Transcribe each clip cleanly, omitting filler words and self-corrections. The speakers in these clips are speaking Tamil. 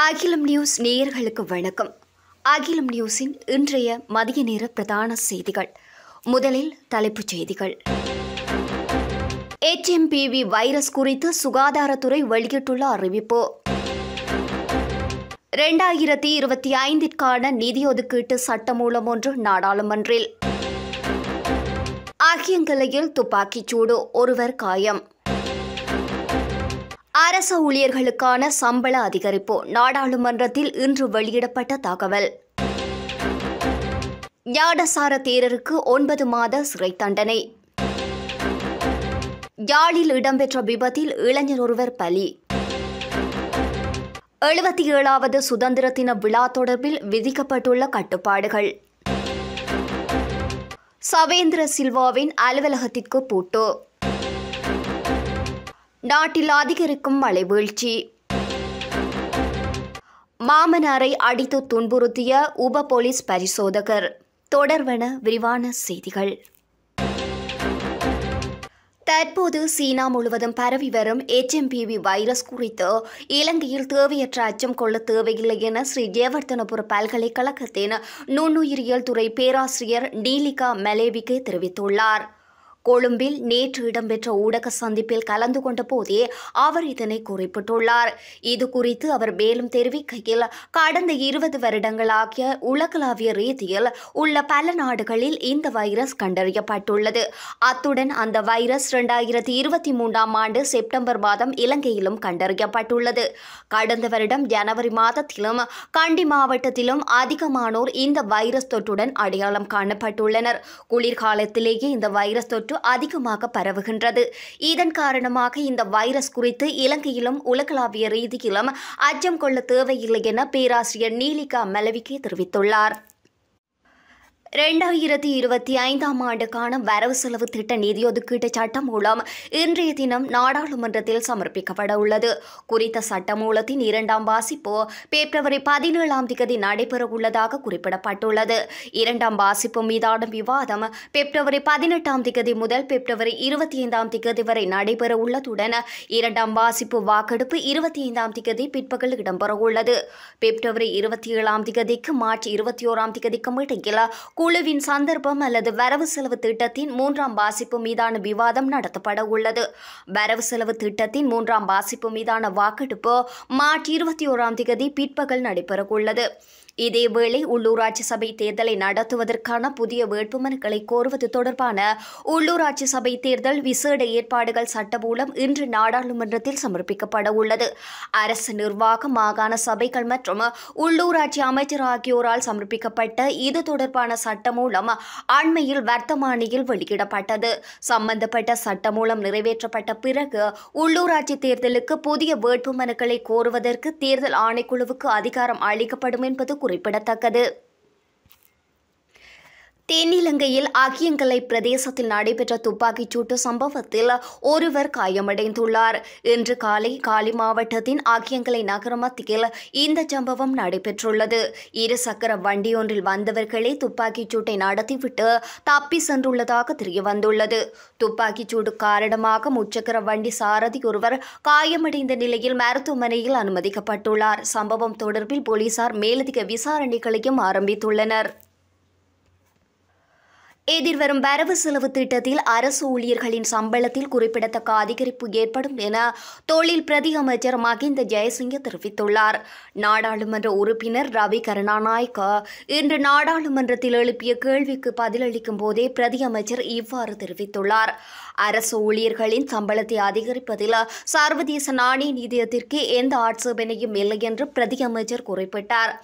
அகிலம் நியூஸ் நேயர்களுக்கு வணக்கம். அகிலம் நியூஸின் இன்றைய மதிய நேர பிரதான செய்திகள். முதலில் தலைப்புச் செய்திகள். HMPV வைரஸ் குறித்து சுகாதாரத்துறை வெளியிட்டுள்ள அறிவிப்பு. 2025ற்கான நிதி ஒதுக்கீட்டு சட்டமூலம் ஒன்று நாடாளுமன்றில். அகியங்கலையில் துப்பாக்கிச்சூடு, ஒருவர் காயம். அரசு ஊழியர்களுக்கான சம்பள அதிகரிப்பு நாடாளுமன்றத்தில் இன்று வெளியிடப்பட்ட தகவல். ஞானசார தேரருக்கு 9 மாத சிறை தண்டனை. யாழில் இடம்பெற்ற விபத்தில் இளைஞர் ஒருவர் பலி. 77வது சுதந்திர தின விழா தொடர்பில் விதிக்கப்பட்டுள்ள கட்டுப்பாடுகள். சவேந்திர சில்வாவின் அலுவலகத்திற்கு பூட்டு. நாட்டில் அதிகரிக்கும் மழை வீழ்ச்சி. மாமனாரை அடித்து துன்புறுத்திய உப போலீஸ் பரிசோதகர். தொடர்வன விரிவான செய்திகள். தற்போது சீனா முழுவதும் பரவி வரும் HMPV வைரஸ் குறித்து இலங்கையில் தேவையற்ற அச்சம் கொள்ள தேவையில்லை என ஸ்ரீ ஜெயவர்தனபுர பல்கலைக்கழகத்தின் நுண்ணுயிரியல் துறை பேராசிரியர் நீலிகா மலேவிகே தெரிவித்துள்ளார். கொழும்பில் நேற்று இடம்பெற்ற ஊடக சந்திப்பில் கலந்து கொண்ட போதே அவர் இதனை குறிப்பிட்டுள்ளார். இது குறித்து அவர் மேலும் தெரிவிக்கையில், கடந்த 20 வருடங்களாகிய உலகளாவிய ரீதியில் உள்ள பல நாடுகளில் இந்த வைரஸ் கண்டறியப்பட்டுள்ளது. அத்துடன் அந்த வைரஸ் 2023ஆம் ஆண்டு செப்டம்பர் மாதம் இலங்கையிலும் கண்டறியப்பட்டுள்ளது. கடந்த வருடம் ஜனவரி மாதத்திலும் கண்டி மாவட்டத்திலும் அதிகமானோர் இந்த வைரஸ் தொற்றுடன் அடையாளம் காணப்பட்டுள்ளனர். குளிர்காலத்திலேயே இந்த வைரஸ் தொற்று அதிகமாக பரவுகின்றது. இதன் காரணமாக இந்த வைரஸ் குறித்து இலங்கையிலும் உலகளாவிய ரீதியிலும் அச்சம் கொள்ள தேவையில்லை என பேராசிரியர் நீலிகா மலேவிகே தெரிவித்துள்ளார். 2025ஆம் ஆண்டுக்கான வரவு செலவு திட்ட நிதி ஒதுக்கீட்டு சட்டம் மூலம் இன்றைய தினம் நாடாளுமன்றத்தில் சமர்ப்பிக்கப்பட உள்ளது. குறித்த சட்டமூலத்தின் 2ஆம் வாசிப்பு பிப்ரவரி 17ஆம் தேதி நடைபெற உள்ளதாக குறிப்பிடப்பட்டுள்ளது. 2ஆம் வாசிப்பு மீதான விவாதம் பிப்ரவரி 18ஆம் தேதி முதல் பிப்ரவரி 25ஆம் தேதி வரை நடைபெற உள்ளதுடன் 2ஆம் வாசிப்பு வாக்கெடுப்பு 25ஆம் தேதி பிற்பகல் இடம்பெற உள்ளது. பிப்ரவரி 27ஆம் தேதிக்கு மார்ச் 21ஆம் தேதிக்கும் இடையில் குழுவின் சந்தர்ப்பம் அல்லது வரவு செலவு திட்டத்தின் 3ஆம் வாசிப்பு மீதான விவாதம் நடத்தப்பட உள்ளது. வரவு செலவு திட்டத்தின் 3ஆம் வாசிப்பு மீதான வாக்கெடுப்பு மார்ச் 21ஆம் தேதி பிற்பகல் நடைபெற உள்ளது. இதேவேளை உள்ளூராட்சி சபை தேர்தலை நடத்துவதற்கான புதிய வேட்புமனுக்களை கோருவது தொடர்பான உள்ளூராட்சி சபை தேர்தல் விசேட ஏற்பாடுகள் சட்டமூலம் இன்று நாடாளுமன்றத்தில் சமர்ப்பிக்கப்பட உள்ளது. அரசு நிர்வாக மாகாண சபைகள் மற்றும் உள்ளூராட்சி அமைச்சர் ஆகியோரால் சமர்ப்பிக்கப்பட்ட இது தொடர்பான சட்டமூலம் அண்மையில் வர்த்தமானியில் வெளியிடப்பட்டது. சம்பந்தப்பட்ட சட்டமூலம் நிறைவேற்றப்பட்ட பிறகு உள்ளூராட்சி தேர்தலுக்கு புதிய வேட்புமனுக்களை கோருவதற்கு தேர்தல் ஆணைக்குழுவுக்கு அதிகாரம் அளிக்கப்படும் என்பது குறிப்பிடத்தக்கது. தென்னிலங்கையில் அகியங்கலை பிரதேசத்தில் நடைபெற்ற துப்பாக்கிச்சூட்டு சம்பவத்தில் ஒருவர் காயமடைந்துள்ளார். இன்று காலை காலி மாவட்டத்தின் அகியங்கலை நகர மத்தியில் இந்த சம்பவம் நடைபெற்றுள்ளது. 2 சக்கர வண்டியொன்றில் வந்தவர்களே துப்பாக்கிச்சூட்டை நடத்திவிட்டு தப்பி சென்றுள்ளதாக தெரியவந்துள்ளது. துப்பாக்கிச்சூடு காரணமாக முச்சக்கர வண்டி சாரதி ஒருவர் காயமடைந்த நிலையில் மருத்துவமனையில் அனுமதிக்கப்பட்டுள்ளார். சம்பவம் தொடர்பில் போலீசார் மேலதிக விசாரணைகளையும் ஆரம்பித்துள்ளனர். எதிர்வரும் வரவு செலவு திட்டத்தில் அரசு ஊழியர்களின் சம்பளத்தில் குறிப்பிடத்தக்க அதிகரிப்பு ஏற்படும் என தொழில் பிரதி அமைச்சர் மகிந்த ஜெயசிங்க தெரிவித்துள்ளார். நாடாளுமன்ற உறுப்பினர் ரவி கருணாநாயக்க இன்று நாடாளுமன்றத்தில் எழுப்பிய கேள்விக்கு பதிலளிக்கும் போதே பிரதி அமைச்சர் இவ்வாறு தெரிவித்துள்ளார். அரசு ஊழியர்களின் சம்பளத்தை அதிகரிப்பதில் சர்வதேச நாணய நிதியத்திற்கு எந்த ஆட்சேபனையும் இல்லை என்று பிரதி அமைச்சர் குறிப்பிட்டார்.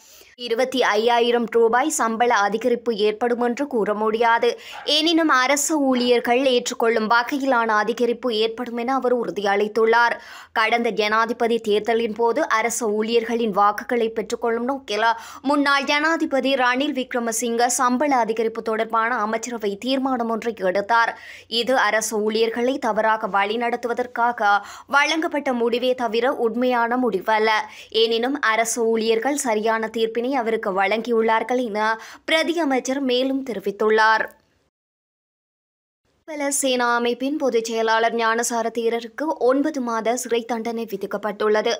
25,000 ரூபாய் சம்பள அதிகரிப்பு ஏற்படும் என்று கூற முடியாது. எனினும் அரசு ஊழியர்கள் ஏற்றுக்கொள்ளும் வகையிலான அதிகரிப்பு ஏற்படும் என அவர் உறுதியளித்துள்ளார். கடந்த ஜனாதிபதி தேர்தலின் போது அரசு ஊழியர்களின் வாக்குகளை பெற்றுக்கொள்ளும் நோக்கில் முன்னாள் ஜனாதிபதி ரணில் விக்ரமசிங்க சம்பள அதிகரிப்பு தொடர்பான அமைச்சரவை தீர்மானம் ஒன்றை எடுத்தார். இது அரசு ஊழியர்களை தவறாக வழிநடத்துவதற்காக வழங்கப்பட்ட முடிவே தவிர உண்மையான முடிவல்ல. எனினும் அரசு ஊழியர்கள் சரியான தீர்ப்பினை அவருக்கு வழங்கியுள்ளார்கள் என பிரதி அமைச்சர் மேலும் தெரிவித்துள்ளார். பல சேனா அமைப்பின் பொதுச் செயலாளர் ஞானசார தேரருக்கு 9 மாத சிறை தண்டனை விதிக்கப்பட்டுள்ளது.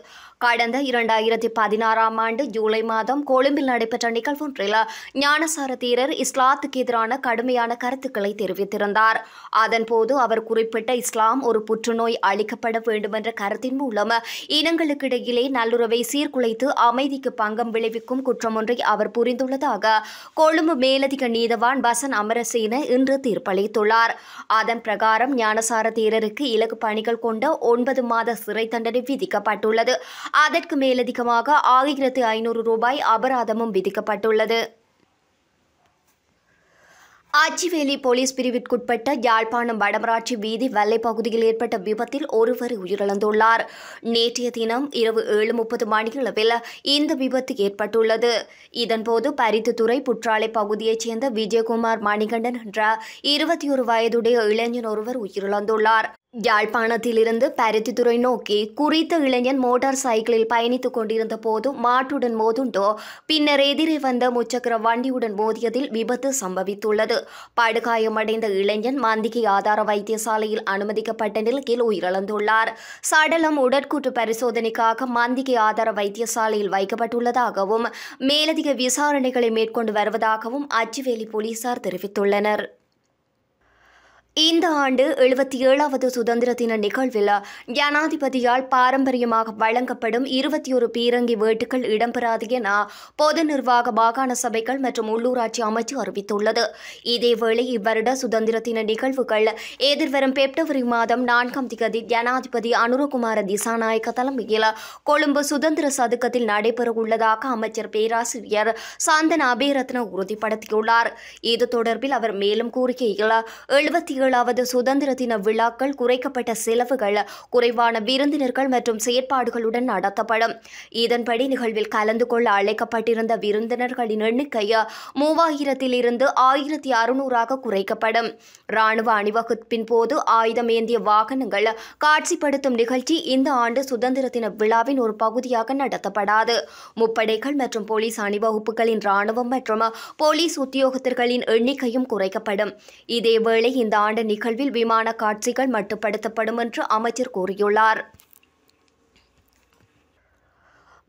கடந்த 2016ஆம் ஆண்டு ஜூலை மாதம் கொழும்பில் நடைபெற்ற நிகழ்வொன்றில் ஞானசார தேரர் இஸ்லாத்துக்கு எதிரான கடுமையான கருத்துக்களை தெரிவித்திருந்தார். அதன்போது அவர் குறிப்பிட்ட இஸ்லாம் ஒரு புற்றுநோய் அளிக்கப்பட வேண்டுமென்ற கருத்தின் மூலம் இனங்களுக்கிடையிலே நல்லுறவை சீர்குலைத்து அமைதிக்கு பங்கம் விளைவிக்கும் குற்றமொன்றை அவர் புரிந்துள்ளதாக கொழும்பு மேலதிக நீதவான் பசன் அமரசேன இன்று தீர்ப்பளித்துள்ளார். அதன் பிரகாரம் ஞானசார தேரருக்கு இலக்கு பணிகள் கொண்ட 9 மாத சிறை தண்டனை விதிக்கப்பட்டுள்ளது. அதற்கு மேலதிகமாக 1500 ரூபாய் அபராதமும் விதிக்கப்பட்டுள்ளது. அச்சிவேலி போலீஸ் பிரிவிற்குட்பட்ட யாழ்ப்பாணம் வடமராட்சி வீதி வல்லை பகுதியில் ஏற்பட்ட விபத்தில் ஒருவர் உயிரிழந்துள்ளார். நேற்றைய தினம் இரவு 7:30 மணியளவில் இந்த விபத்து ஏற்பட்டுள்ளது. இதன்போது பரித்துத்துறை புற்றாலை பகுதியைச் சேர்ந்த விஜயகுமார் மணிகண்டன் என்ற 21 வயதுடைய இளைஞன் ஒருவர் உயிரிழந்துள்ளார். யாழ்ப்பாணத்திலிருந்து பருத்தித்துறை நோக்கி குறித்த இளைஞன் மோட்டார் சைக்கிளில் பயணித்துக் கொண்டிருந்த போது மாட்டுடன் மோதுண்டோ பின்னர் எதிரே வந்த முச்சக்கர வண்டியுடன் மோதியதில் விபத்து சம்பவித்துள்ளது. படுகாயமடைந்த இளைஞன் மந்திகை ஆதார வைத்தியசாலையில் அனுமதிக்கப்பட்ட நிலையில் உயிரிழந்துள்ளார். சடலம் உடற்கூற்று பரிசோதனைக்காக மந்திகை ஆதார வைத்தியசாலையில் வைக்கப்பட்டுள்ளதாகவும் மேலதிக விசாரணைகளை மேற்கொண்டு வருவதாகவும் அச்சிவேலி போலீசார் தெரிவித்துள்ளனர். இந்த ஆண்டு 77வது சுதந்திர தின நிகழ்வில் ஜனாதிபதியால் பாரம்பரியமாக வழங்கப்படும் 21 பீரங்கி வேட்டுகள் இடம்பெறாது என பொது நிர்வாக மாகாண சபைகள் மற்றும் உள்ளூராட்சி அமைச்சு அறிவித்துள்ளது. இதேவேளை இவ்வருட சுதந்திர தின நிகழ்வுகள் எதிர்வரும் பிப்ரவரி மாதம் 4ஆம் தேதி ஜனாதிபதி அனுரகுமார திசாநாயக்க தலைமையில் கொழும்பு சுதந்திர சதுக்கத்தில் நடைபெறவுள்ளதாக அமைச்சர் பேராசிரியர் சந்தன அபேரத்ன உறுதிப்படுத்தியுள்ளார். இது தொடர்பில் அவர் மேலும் கூறுகையில் 77வது சுதந்திர தின விழாக்கள் குறைக்கப்பட்ட செலவுகள், குறைவான விருந்தினர்கள் மற்றும் செயற்பாடுகளுடன் நடத்தப்படும். இதன்படி நிகழ்வில் கலந்து கொள்ள அழைக்கப்பட்டிருந்த விருந்தினர்களின் எண்ணிக்கை 3000 1600 குறைக்கப்படும். இராணுவ அணிவகுப்பின் போது ஆயுதம் ஏந்திய வாகனங்கள் காட்சிப்படுத்தும் நிகழ்ச்சி இந்த ஆண்டு சுதந்திர தின விழாவின் ஒரு பகுதியாக நடத்தப்படாது. முப்படைகள் மற்றும் போலீஸ் அணிவகுப்புகளின் இராணுவம் மற்றும் போலீஸ் உத்தியோகத்தர்களின் எண்ணிக்கையும் குறைக்கப்படும். இதேவேளை இந்த ஆண்டு நிகழ்வில் விமான காட்சிகள் மட்டுப்படுத்தப்படும் என்று அமைச்சர் கூறியுள்ளார்.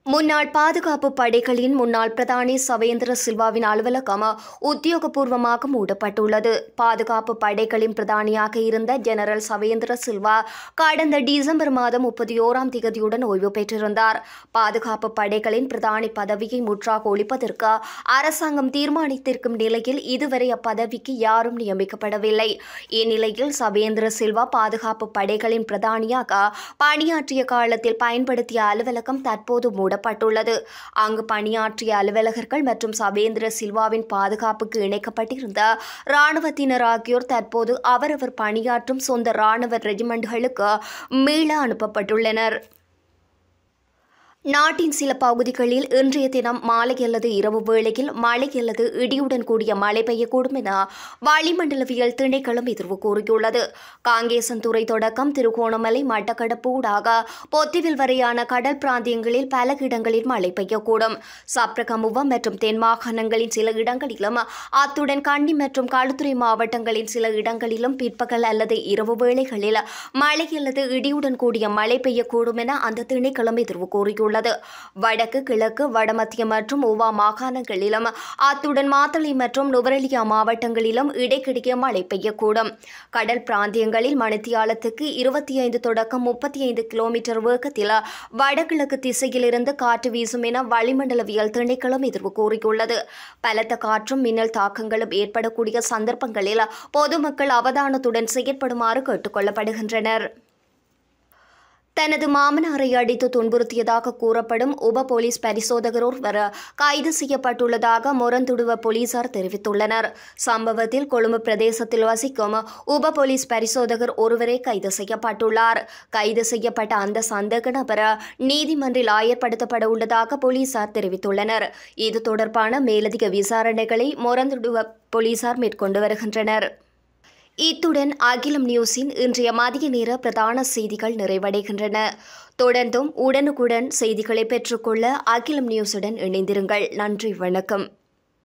முன்னாள் பாதுகாப்பு படைகளின் முன்னாள் பிரதானி சவேந்திர சில்வாவின் அலுவலகம் உத்தியோகபூர்வமாக மூடப்பட்டுள்ளது. பாதுகாப்பு படைகளின் பிரதானியாக இருந்த ஜெனரல் சவேந்திர சில்வா கடந்த டிசம்பர் மாதம் 31ஆம் தேதியுடன் ஓய்வு பெற்றிருந்தார். பாதுகாப்பு படைகளின் பிரதானி பதவியை முற்றாக ஒழிப்பதற்கு அரசாங்கம் தீர்மானித்திருக்கும் நிலையில் இதுவரை அப்பதவிக்கு யாரும் நியமிக்கப்படவில்லை. இந்நிலையில் சவேந்திர சில்வா பாதுகாப்பு படைகளின் பிரதானியாக பணியாற்றிய காலத்தில் பயன்படுத்திய அலுவலகம் தற்போது மூடப்பட்டுள்ளது. அங்கு பணியாற்றிய அலுவலகர்கள் மற்றும் சவேந்திர சில்வாவின் பாதுகாப்புக்கு இணைக்கப்பட்டிருந்த இராணுவத்தினர் ஆகியோர் தற்போது அவரவர் பணியாற்றும் சொந்த இராணுவ ரெஜிமெண்ட்களுக்கு மீள அனுப்பப்பட்டுள்ளனர். நாட்டின் சில பகுதிகளில் இன்றைய தினம் மாலை அல்லது இரவு வேளையில் மழை அல்லது இடியுடன் கூடிய மழை பெய்யக்கூடும் என வளிமண்டலவியல் திணைக்களம் எதிர்வு கூறியுள்ளது. காங்கேசன்துறை தொடக்கம் திருகோணமலை மட்டக்களப்பு ஊடாக பொத்திவில் வரையான கடல் பிராந்தியங்களில் பல இடங்களில் மழை பெய்யக்கூடும். சப்ரகமுவம் மற்றும் தென் மாகாணங்களின் சில இடங்களிலும் அத்துடன் கண்டி மற்றும் களுத்துறை மாவட்டங்களின் சில இடங்களிலும் பிற்பகல் அல்லது இரவு வேளைகளில் மழை அல்லது இடியுடன் கூடிய மழை பெய்யக்கூடும் என அந்த திணைக்களம் எதிர்வு கூறியுள்ளது. வடக்கு, கிழக்கு, வடமத்திய மற்றும் ஊவா மாகாணங்களிலும் அத்துடன் மாத்தளை மற்றும் நுவரெலியா மாவட்டங்களிலும் இடைக்கிடையே மழை பெய்யக்கூடும். கடல் பிராந்தியங்களில் மணித்தியாலத்துக்கு 25 தொடக்கம் 35 கிலோமீட்டர் வேகத்தில் வடகிழக்கு திசையிலிருந்து காற்று வீசும் என வளிமண்டலவியல் திணைக்களம் எதிர்வு கூறியுள்ளது. பலத்த காற்றும் மின்னல் தாக்கங்களும் ஏற்படக்கூடிய சந்தர்ப்பங்களில் பொதுமக்கள் அவதானத்துடன் செயற்படுமாறு கேட்டுக் கொள்ளப்படுகின்றனர். தனது மாமனாரை அடித்து துன்புறுத்தியதாக கூறப்படும் உப போலீஸ் பரிசோதகர் ஒருவர் கைது செய்யப்பட்டுள்ளதாக மொரந்துடுவ போலீசார் தெரிவித்துள்ளனர். சம்பவத்தில் கொழும்பு பிரதேசத்தில் வசிக்கும் உப போலீஸ் பரிசோதகர் ஒருவரே கைது செய்யப்பட்டுள்ளார். கைது செய்யப்பட்ட அந்த சந்தேக நபர் நீதிமன்றில் ஆயர்படுத்தப்பட உள்ளதாக போலீசார் தெரிவித்துள்ளனர். இது தொடர்பான மேலதிக விசாரணைகளை மொரந்துடுவ போலீசார் மேற்கொண்டு வருகின்றனர். இத்துடன் அகிலம் நியூஸின் இன்றைய மதிய நேர பிரதான செய்திகள் நிறைவடைகின்றன. தொடர்ந்தும் உடனுக்குடன் செய்திகளை பெற்றுக்கொள்ள அகிலம் நியூஸுடன் இணைந்திருங்கள். நன்றி, வணக்கம்.